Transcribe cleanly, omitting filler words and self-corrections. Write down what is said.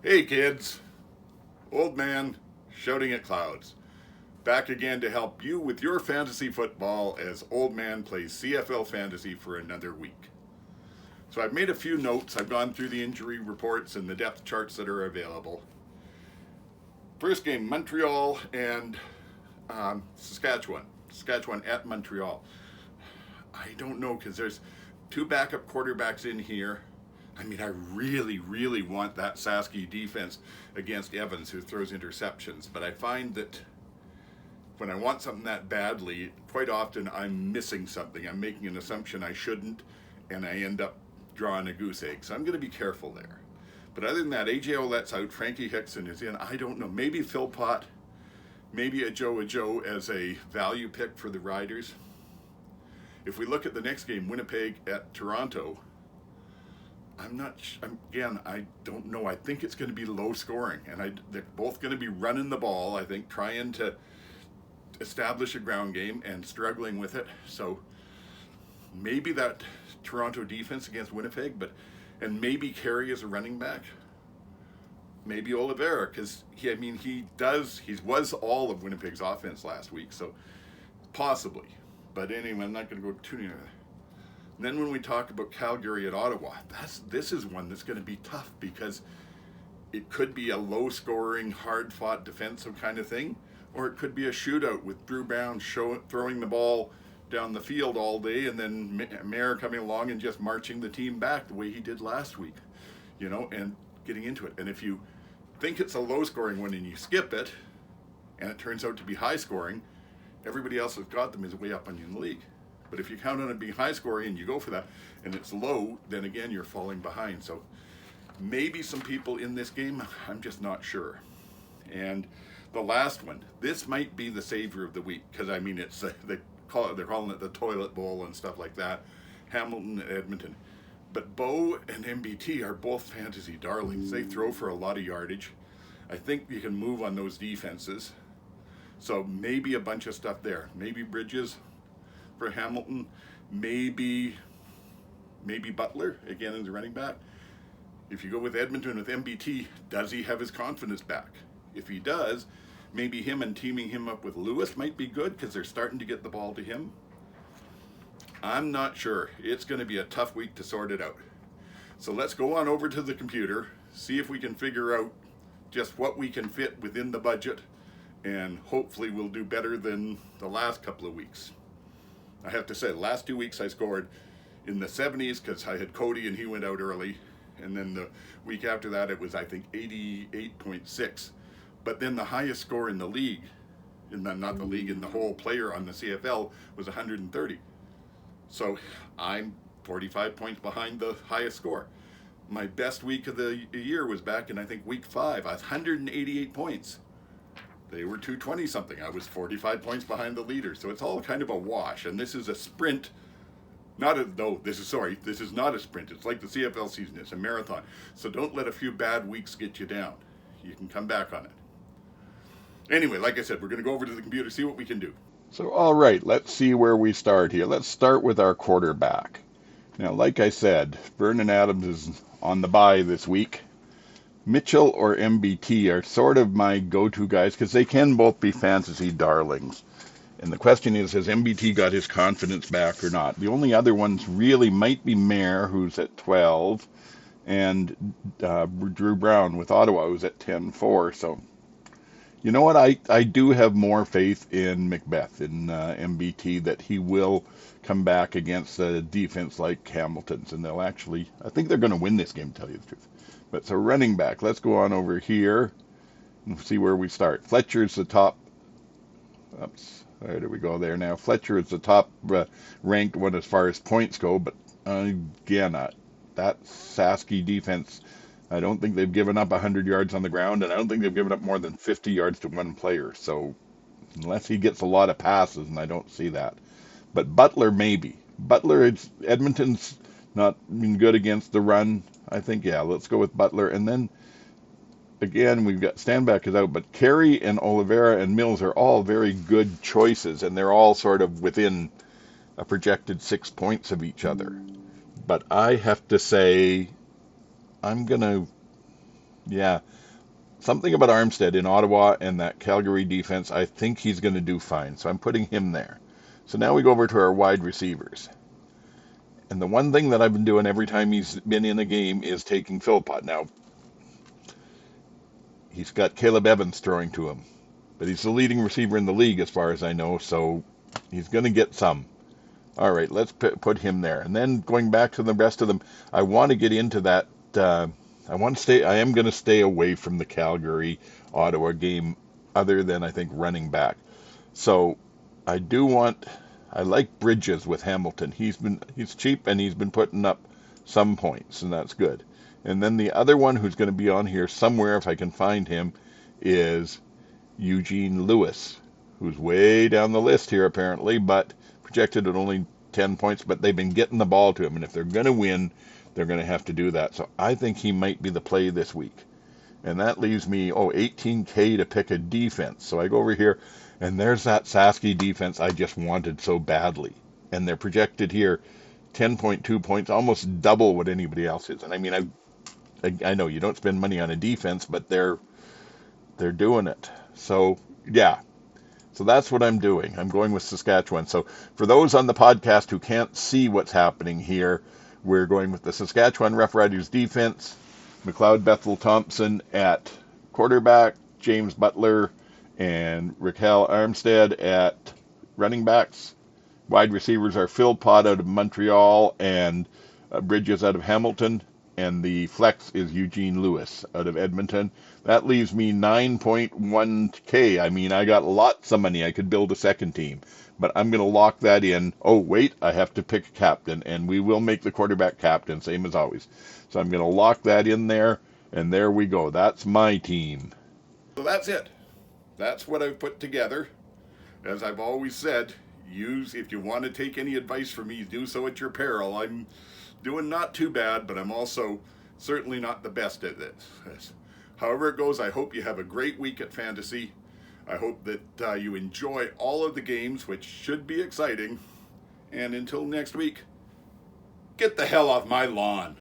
Hey kids, Oldman shouting at clouds. Back again to help you with your fantasy football as Oldman plays CFL Fantasy for another week. So I've made a few notes. I've gone through the injury reports and the depth charts that are available. First game, Montreal and Saskatchewan. Saskatchewan at Montreal. I don't know because there's two backup quarterbacks in here. I mean, I really want that Sasky defense against Evans, who throws interceptions. But I find that when I want something that badly, quite often I'm missing something. I'm making an assumption I shouldn't, and I end up drawing a goose egg. So I'm going to be careful there. But other than that, AJ Ouellette's out. Frankie Hickson is in. I don't know. Maybe Philpott, maybe a Joe as a value pick for the Riders. If we look at the next game, Winnipeg at Toronto, I don't know. I think it's going to be low scoring, and they're both going to be running the ball, I think, trying to establish a ground game and struggling with it. So maybe that Toronto defense against Winnipeg, and maybe Carey as a running back. Maybe Oliveira, because he was all of Winnipeg's offense last week, so possibly. But anyway, I'm not going to go too near that. And then when we talk about Calgary at Ottawa, this is one that's going to be tough because it could be a low-scoring, hard-fought defensive kind of thing, or it could be a shootout with Drew Brown throwing the ball down the field all day, and then Mayer coming along and just marching the team back the way he did last week, and getting into it. And if you think it's a low-scoring one and you skip it, and it turns out to be high-scoring, everybody else has got them is way up on you in the league. But if you count on it being high scoring and you go for that and it's low, then again you're falling behind. So maybe some people in this game, I'm just not sure. And the last one, this might be the savior of the week because it's they're calling it the toilet bowl and stuff like that. Hamilton and Edmonton. But Bo and MBT are both fantasy darlings. They throw for a lot of yardage. I think you can move on those defenses. So maybe a bunch of stuff there. Maybe Bridges for Hamilton, maybe Butler again as a running back. If you go with Edmonton with MBT, does he have his confidence back? If he does, maybe him and teaming him up with Lewis might be good because they're starting to get the ball to him. I'm not sure. It's going to be a tough week to sort it out. So let's go on over to the computer, see if we can figure out just what we can fit within the budget, and hopefully we'll do better than the last couple of weeks. I have to say, the last 2 weeks I scored in the 70s because I had Cody and he went out early. And then the week after that, it was, I think, 88.6. But then the highest score in the league, in the whole player on the CFL, was 130. So I'm 45 points behind the highest score. My best week of the year was back in, I think, week 5. I was 188 points. They were 220 something. I was 45 points behind the leader. So it's all kind of a wash. And this is a sprint. This is not a sprint. It's like the CFL season. It's a marathon. So don't let a few bad weeks get you down. You can come back on it. Anyway, like I said, we're going to go over to the computer, see what we can do. So, all right, let's see where we start here. Let's start with our quarterback. Now, like I said, Vernon Adams is on the bye this week. Mitchell or MBT are sort of my go-to guys because they can both be fantasy darlings. And the question is, has MBT got his confidence back or not? The only other ones really might be Mayer, who's at 12, and Drew Brown with Ottawa, who's at 10-4. So, you know what? I do have more faith in Macbeth, in MBT, that he will come back against a defense like Hamilton's. And I think they're going to win this game, to tell you the truth. But so running back, let's go on over here and see where we start. Fletcher's the top. Where do we go there now? Fletcher is the top ranked one as far as points go. But again, that Sasky defense, I don't think they've given up 100 yards on the ground, and I don't think they've given up more than 50 yards to one player. So unless he gets a lot of passes, and I don't see that. But Butler, maybe. Edmonton's not been good against the run. I think, let's go with Butler. And then, again, we've got Stanback is out, but Carey and Oliveira and Mills are all very good choices, and they're all sort of within a projected 6 points of each other. But I have to say, I'm going to Yeah. Something about Armstead in Ottawa and that Calgary defense, I think he's going to do fine. So I'm putting him there. So now we go over to our wide receivers. And the one thing that I've been doing every time he's been in a game is taking Philpott. Now, he's got Caleb Evans throwing to him, but he's the leading receiver in the league as far as I know, so he's going to get some. All right, let's put him there. And then going back to the rest of them, I want to get into that. I am going to stay away from the Calgary Ottawa game, other than I think running back. So I do want. I like Bridges with Hamilton. He's cheap and he's been putting up some points, and that's good. And then the other one who's going to be on here somewhere, if I can find him, is Eugene Lewis, who's way down the list here apparently, but projected at only 10 points. But they've been getting the ball to him, and if they're going to win, they're going to have to do that. So I think he might be the play this week. And that leaves me, 18K to pick a defense. So I go over here, and there's that Sasky defense I just wanted so badly. And they're projected here 10.2 points, almost double what anybody else is. And I mean, I know you don't spend money on a defense, but they're doing it. So, yeah. So that's what I'm doing. I'm going with Saskatchewan. So for those on the podcast who can't see what's happening here, we're going with the Saskatchewan Roughriders defense, McLeod Bethel Thompson at quarterback, James Butler and Raquel Armstead at running backs. Wide receivers are Philpott out of Montreal and Bridges out of Hamilton. And the flex is Eugene Lewis out of Edmonton. That leaves me 9.1K. I mean, I got lots of money. I could build a second team. But I'm going to lock that in. Oh, wait, I have to pick a captain. And we will make the quarterback captain, same as always. So I'm going to lock that in there. And there we go. That's my team. So that's it. That's what I've put together. As I've always said, if you want to take any advice from me, do so at your peril. I'm doing not too bad, but I'm also certainly not the best at this. However it goes, I hope you have a great week at Fantasy. I hope that you enjoy all of the games, which should be exciting. And until next week, get the hell off my lawn.